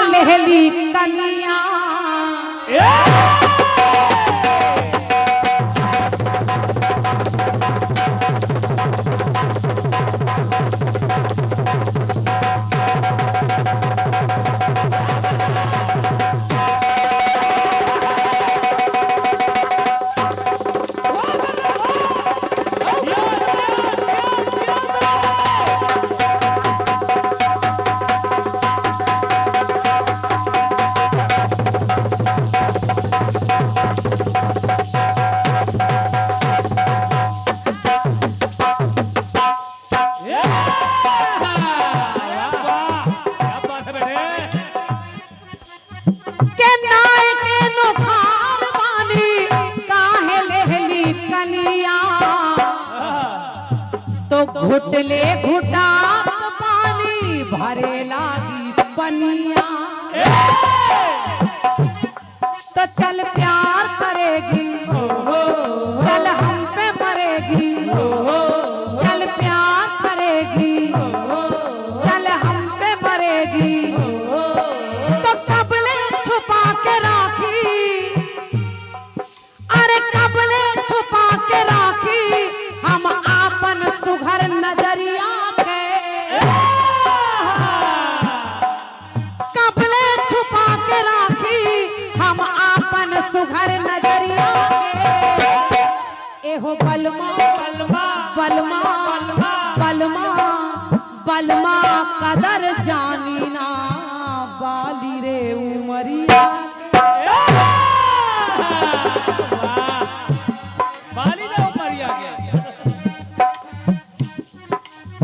लेहली कनिया। घुटले घुटात पानी भरे लागी पनिया। तो चल प्यार करेगी, चल हम पे मरेगी, चल प्यार करेगी, चल हम पे मरेगी। तो कबले छुपा के राखी, अरे कबले छुपा के राखी हम आपन सुघर नजरिया के। कबले छुपा के राखी हम आपन सुघर नजरिया के। एहो बलमा बलमा बलमा बलमा बलमा कदर जानी ना बाली रे उमरिया।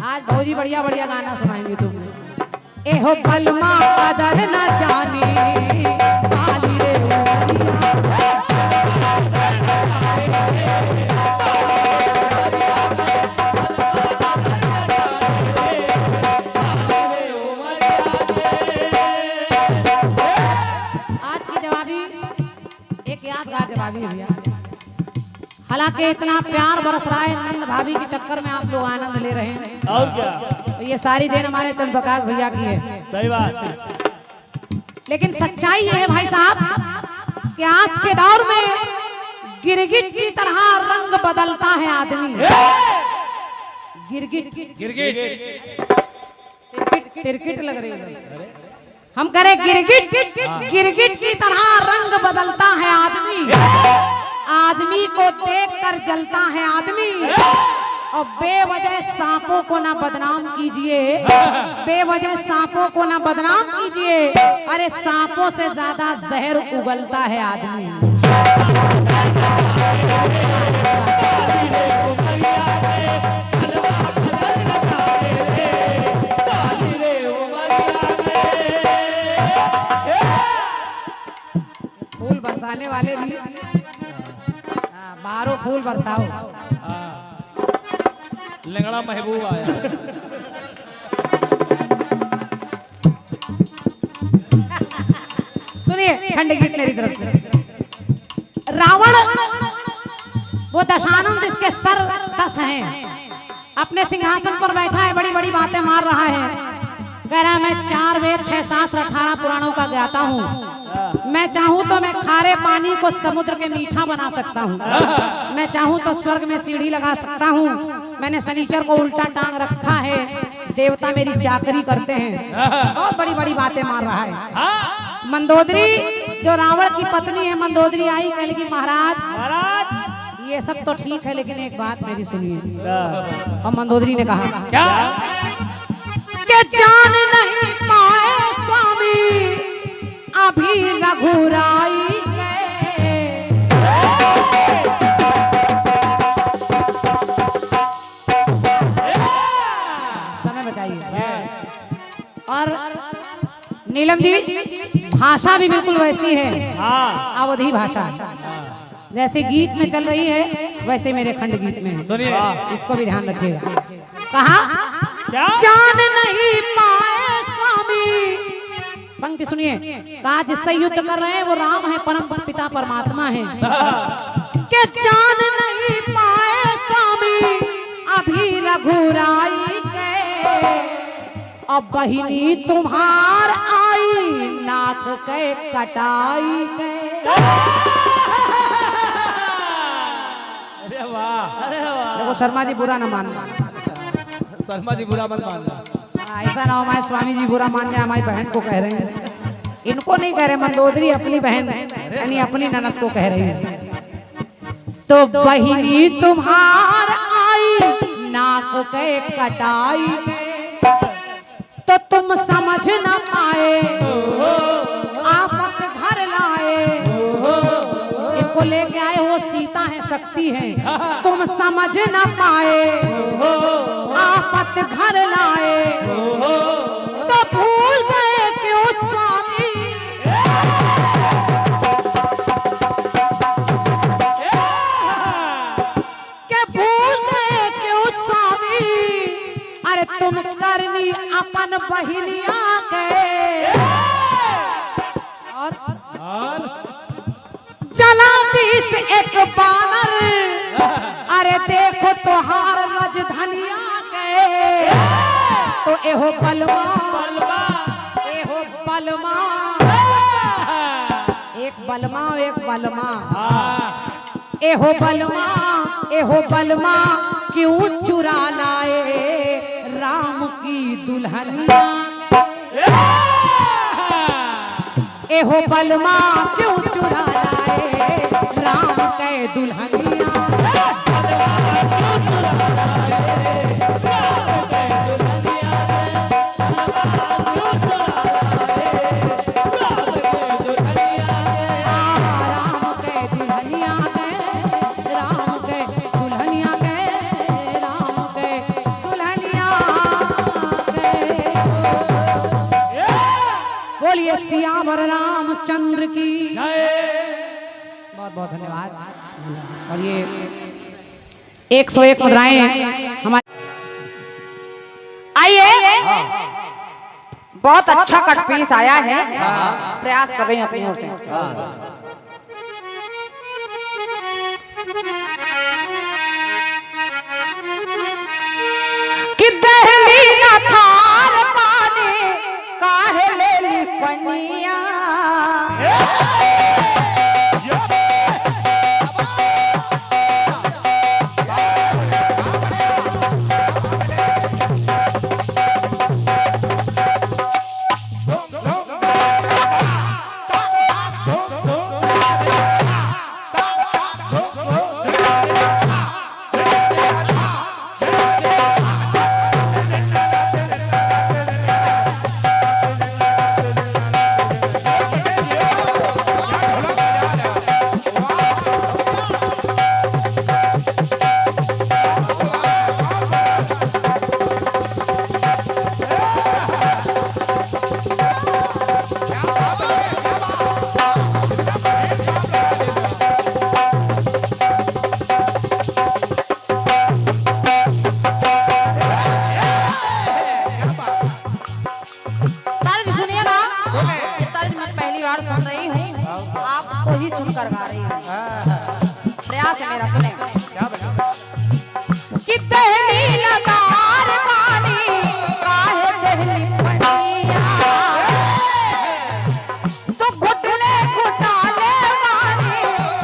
आज भौजी बढ़िया बढ़िया गाना सुनाएंगे तुम। एहो बलमा कदर न जानी बाली रे आज की जवाबी एक यादगार जवाबी है भैया। हालांकि इतना प्यार बरस रहा है नंद भाभी की टक्कर में, आप लोग आनंद ले रहे हैं और क्या। तो ये सारी देन हमारे चंद्र प्रकाश भैया की है। सही बात। लेकिन सच्चाई ये है भाई साहब कि आज के दौर में गिरगिट की तरह रंग बदलता है आदमी। गिरगिट गिरगिट तिरकिट लग रही है। हम कह रहे गिरगिट गिरगिट की तरह रंग बदलता है आदमी। आदमी को देखकर जलता है आदमी। और बेवजह सांपों को ना बदनाम कीजिए, बेवजह सांपों को ना बदनाम कीजिए। अरे सांपों से ज्यादा जहर उगलता है आदमी। फूल बरसाने वाले भी बाहरों फूल बरसाओ। लंगड़ा महबूब आया। सुनिए खंड गीत मेरी तरफ से। रावण वो दशानंद इसके सर 10 हैं, अपने सिंहासन पर बैठा है, बड़ी बड़ी बातें मार रहा है। कह रहा है मैं 4 वेद 6 शास्त्र 18 पुराणों का ज्ञाता हूँ। मैं चाहूँ तो मैं खारे पानी को समुद्र के मीठा बना सकता हूँ। मैं चाहूँ तो स्वर्ग में सीढ़ी लगा सकता हूँ। मैंने शनिचर को उल्टा टांग रखा है, देवता मेरी चाकरी करते हैं। और बड़ी बड़ी बातें मार रहा है। मंदोदरी जो रावण की पत्नी है, मंदोदरी आई कह लगी महाराज ये सब तो ठीक है, लेकिन एक बात मेरी सुनिए। और मंदोदरी ने कहा क्या कि जान नहीं पाए स्वामी अभी रघुराई गए। समय बचाइए। और नीलम जी भाषा भी बिल्कुल वैसी है, अवधी भाषा जैसे गीत में चल रही है वैसे मेरे खंड गीत में है। इसको भी ध्यान रखिएगा। कहा जान नहीं पाए स्वामी, पंक्ति सुनिए। कहा जिससे युद्ध कर रहे हैं वो राम है, परम पिता परमात्मा है। के जान नहीं पाए स्वामी अभी रघुराई के। अब बहिनी तुम्हार आई ना नाक के कटाई के। अरे वाह, अरे वाह। देखो शर्मा जी बुरा ना मानना, शर्मा जी बुरा मत मानना। ऐसा ना हो हमारे स्वामी जी बुरा मान रहे, हमारी बहन को कह रहे हैं। इनको नहीं कह रहे, मंदोदरी अपनी बहन यानी अपनी ननद को कह रही है। तो बहिनी तुम्हार आई नाक के कटाई के, तो तुम समझ न पाए आफत घर लाए। जिनको लेके आए वो सीता है, शक्ति है, तुम समझ न पाए आफत घर लाए। तो भूल गए क्यों स्वामी के भूल गए क्यों स्वामी, अरे तुम करनी अपन बहिनिया के। और चला दिस एक बानर, अरे देखो तोहार रजधनिया के। तो एहो बलमा एहो बलमा, एक बलमा एक बलमा, एहो बलमा एहो बलमा क्यों चुरा लाए राम की दुल्हनिया। एहो बलमा क्यों चुरा लाए राम के दुल्हनिया। सियावर रामचंद्र की बहुत बहुत धन्यवाद। और ये 101 मुद्राएं हमारे। आइए, बहुत अच्छा कट पीस आया है, प्रयास कर रही हूं अपनी ओर से। कि दहली न थार पाने काहे ले ली पनिया। प्रयास है मेरा, सुने। कि दहली लगार पानी काहे दहली पनिया, तो घुटले घुटाले वानी,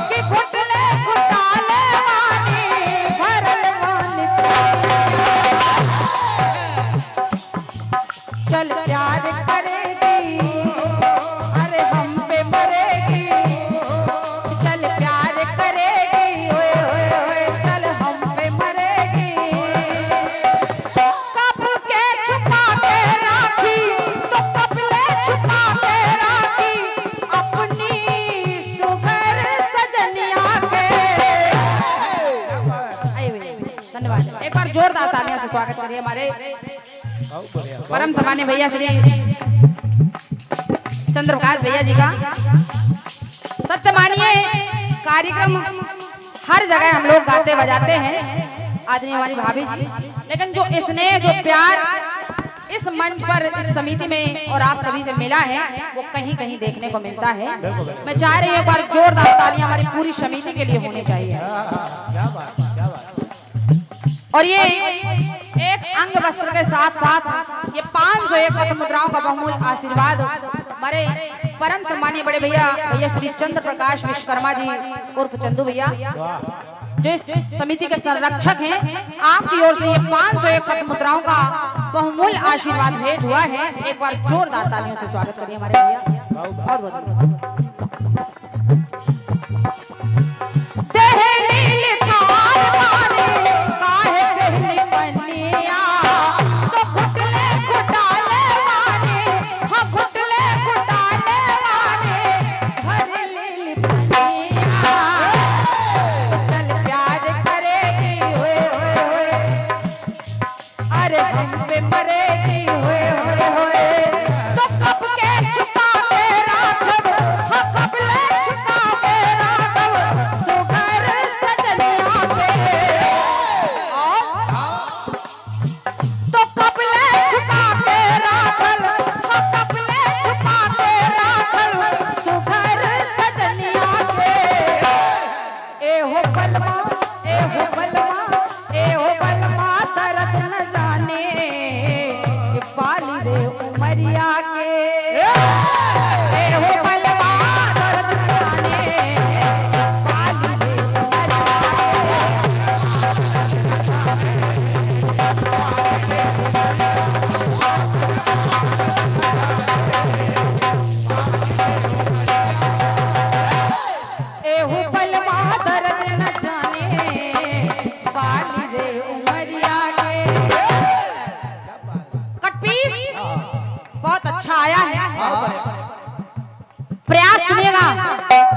कि घुटले घुटाले वानी भरल वानी। चल प्यार करेगी अरे हम पे मरेगी, एक बार जोरदार तालियों से स्वागत करिए हमारे परम सम्मानीय भैया श्री चंद्रप्रकाश भैया जी का। सत्य मानिए, कार्यक्रम हर जगह हम लोग गाते बजाते हैं, आदरणीय हमारी भाभी जी, लेकिन जो स्नेह जो प्यार इस मंच पर इस समिति में और आप सभी से मिला है वो कहीं कहीं देखने को मिलता है। मैं चाह रही हूँ एक बार जोरदार तालियां हमारी पूरी समिति के लिए होनी चाहिए। और ये एक अंग वस्त्र के साथ साथ ये 501 मुद्राओं का बहुमूल्य आशीर्वाद हमारे परम सम्मानीय बड़े भैया भैया श्री चंद्र प्रकाश विश्वकर्मा जी उर्फ चंदू भैया, जो इस समिति के संरक्षक हैं, आपकी ओर से ये 501 पद मुद्राओं का बहुमूल्य आशीर्वाद भेंट हुआ है। एक बार जोरदार तालियों से स्वागत करिए हमारे भैया। बहुत बहुत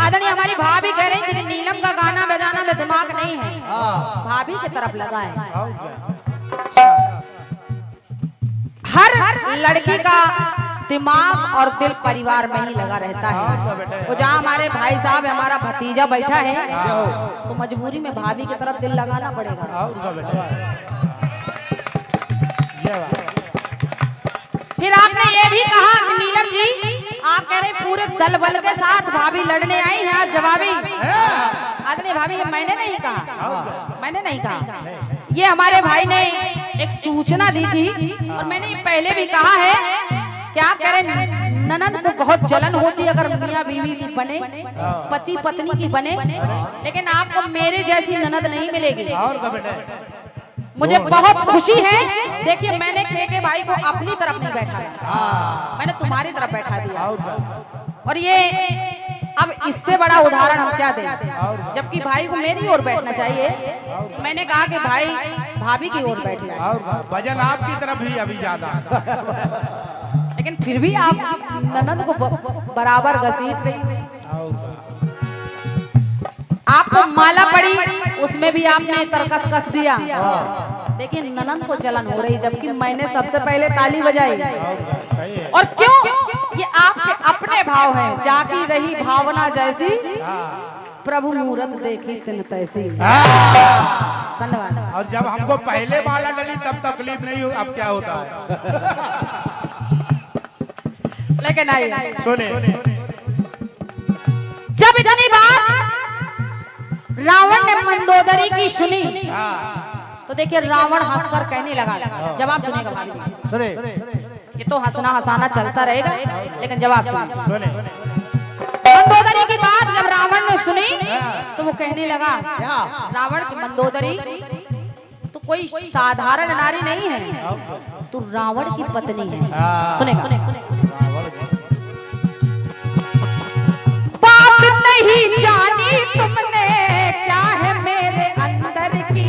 आदरणीय हमारी भाभी कह रही थी नीलम का गाना बजाना में दिमाग नहीं है, भाभी की तरफ लगा है। हर लड़की का दिमाग और दिल परिवार में ही लगा रहता है। वो जहाँ हमारे भाई साहब हमारा भतीजा बैठा है तो मजबूरी में भाभी की तरफ दिल लगाना पड़ेगा। फिर आपने ये भी कहा कि नीलम जी आप कह रहे पूरे दल बल के साथ भाभी लड़ने आई हैं आज जवाबी। आदरणीय भाभी ये मैंने नहीं कहा, मैंने नहीं कहा, ये हमारे भाई ने एक सूचना दी थी और मैंने पहले भी कहा है कि आप कह रहे ननद को बहुत जलन होती है अगर मियां बीवी की बने, पति पत्नी की बने, लेकिन आपको मेरे जैसी ननद नहीं मिलेगी। मुझे बहुत खुशी है। देखिए मैंने के भाई को अपनी तरफ नहीं बैठाया, मैंने तुम्हारी तरफ बैठा दिया। और ये अब इससे बड़ा उदाहरण हम क्या दें, जबकि भाई को मेरी ओर बैठना चाहिए। मैंने कहा कि भाई भाभी की ओर बैठ जाए, वजन आपकी तरफ ही अभी ज्यादा, लेकिन फिर भी आप ननद को बराबर घसीट रही। आपको माला पड़ी उसमें भी आपने तरकस कस दिया। देखिए ननद को जलन हो रही जबकि मैंने सबसे पहले ताली बजाई। और क्यों? ये आपके अपने भाव हैं। जागी रही भावना जैसी प्रभु मूरत देखी तिन तैसी। धन्यवाद। और जब हमको पहले माला डली तब तकलीफ नहीं हुई, अब क्या होता है? लेकिन आई सुने जब इतनी बात रावण ने मंदोदरी की सुनी तो देखिए रावण हंसकर कहने लगा, जवाब सुनेगा भाभी जी, सुने ये तो हंसना हंसाना चलता रहेगा लेकिन जवाब सुने। मंदोदरी की बात जब रावण ने सुनी तो वो कहने लगा, रावण की मंदोदरी तो कोई साधारण नारी नहीं है, तू रावण की पत्नी है। सुने सुने बात नहीं जानी तुमने क्या है मेरे अंदर की,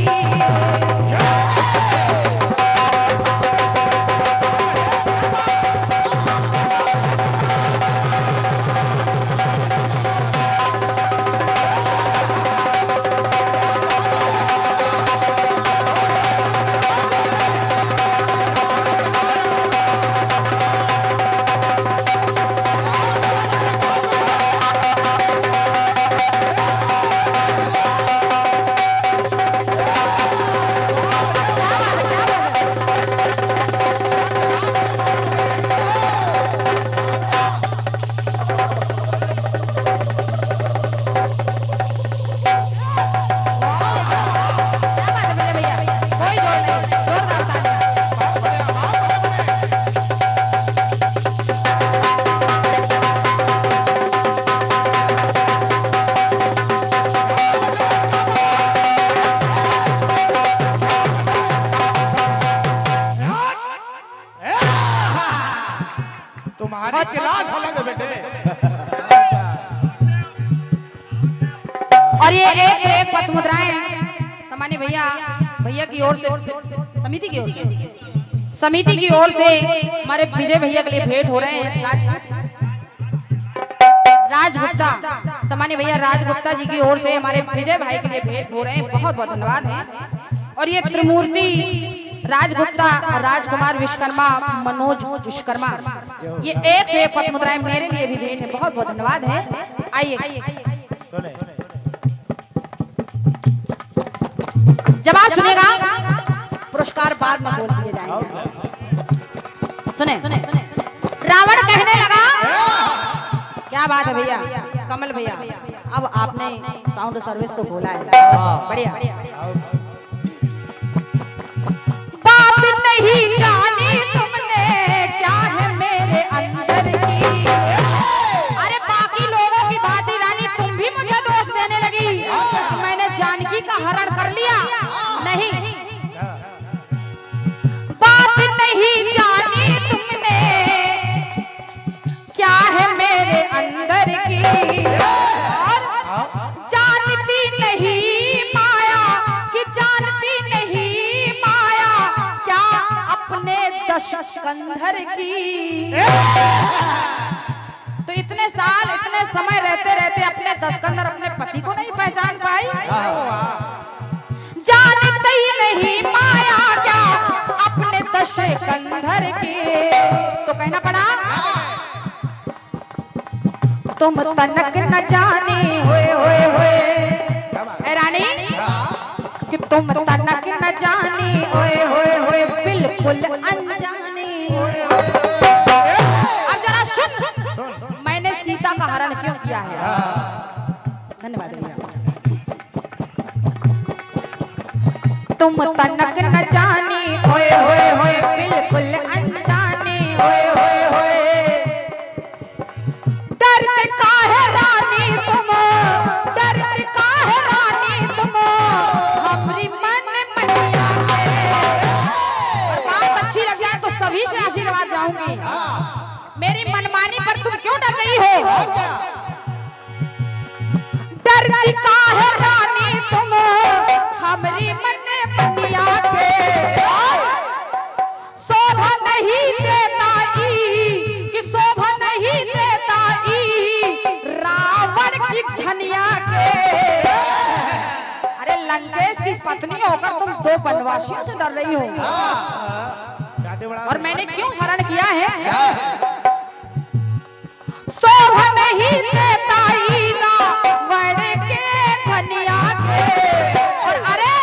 तुम्हारी क्लास अलग है बेटे। और ये एक से एक पथ मुद्राएं सामान्य भैया की ओर से समिति की ओर से हमारे विजय भैया के लिए भेंट हो रहे हैं। राजगुप्ता सामान्य भैया राजगुप्ता जी की ओर से हमारे विजय भाई के लिए भेंट हो रहे हैं। बहुत बहुत धन्यवाद है। और ये त्रिमूर्ति राजगुप्ता, राजकुमार विश्वकर्मा, मनोज विश्वकर्मा, ये एक से एक पथ मुद्राएं मेरे लिए भी भेंट है। बहुत बहुत धन्यवाद है। आइए जब आप सुनेगा पुरस्कार बाद में बोल दिए जाएंगे। सुने रावण कहने लगा, क्या बात है भैया कमल भैया, अब आपने साउंड सर्विस को खोला है, बढ़िया। बात नहीं जानी तुमने क्या है मेरे अंदर की, अरे बाकी लोगों की बात ही जानी, तुम भी मुझे दोष देने लगी। मैंने जानकी का हरण कर लिया, नहीं बात नहीं जानी तुमने क्या है मेरे अंदर की, जानती नहीं माया कि जानती नहीं माया क्या अपने दशकंधर की। तो इतने साल इतने समय रहते रहते अपने दशकंधर अपने पति को नहीं पहचान पाई। जानती नहीं माया क्या अपने दशकंधर की। तो कहना पड़ा तुम तनक न जाने होए होए होए रानी कि तुम तनक न जाने होए होए होए बिल्कुल अनजाने। अब जरा सुन मैंने सीता का हरण क्यों किया है। धन्यवाद भैया। तुम तनक न जाने होए होए होए बिल्कुल अनजाने होए होए होए दर्द का है रानी तुम, दर्द का है रानी तुम हमारी मन मनिया के। और बात अच्छी लग जाए तो सभी से आशीर्वाद जाऊंगी। मेरी मनमानी पर तुम क्यों डर रही हो। दर्द का है रानी तुम हमारी मन मनिया के। शोभा नहीं देता कि शोभा नहीं देता रावण की धनिया के। अरे लंकेश की पत्नी होकर तुम दो वनवासियों से डर रही हो। और मैंने क्यों हरण किया है। शोभा नहीं देता रावण के धनिया के। और अरे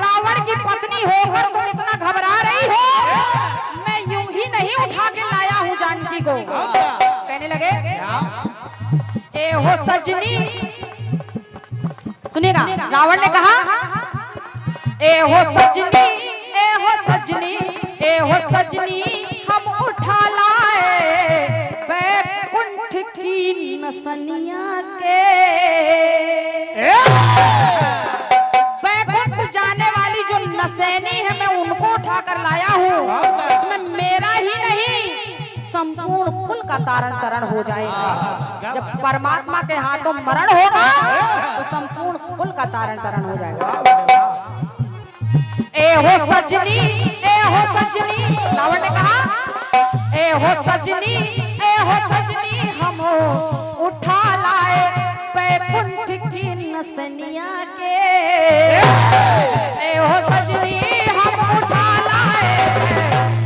रावण की पत्नी होकर तुम इतना घबरा रही हो। मैं यूं ही नहीं उठा के लाया हूं जानकी को। कहने लगे ए हो सजनी, सुनिएगा रावण ने कहा ए हो सजनी, ए हो सजनी, ए हो सजनी हम उठा लाए बैकुंठ की नसनिया के। बैकुंठ जाने वाली जो नसैनी है मैं उनको उठा कर लाया हूँ। इसमें मेरा ही नहीं संपूर्ण कुल का तारण तरण हो जाएगा। जब परमात्मा के हाथों मरण होगा तो संपूर्ण कुल का तारण तरण हो जाएगा। ए हो सजनी, ए हो सजनी, रावण ने कहा ए हो सजनी, ए हो सजनी हम उठा लाए बैकुंठ की नसनिया के। ए हो सजनी हम उठा लाए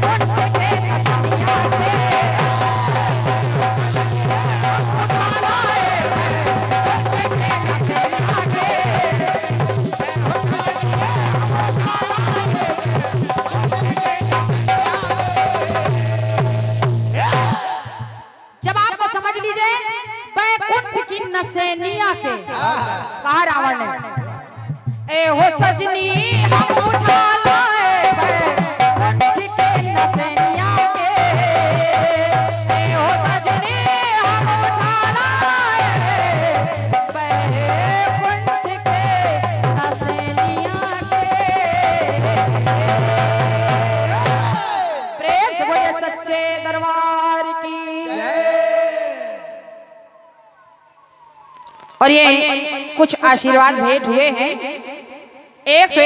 बैकुंठ की नसनिया के। उठा लाए बैकुंठ की नसनिया के। और ये कुछ आशीर्वाद भेंट हुए हैं। 100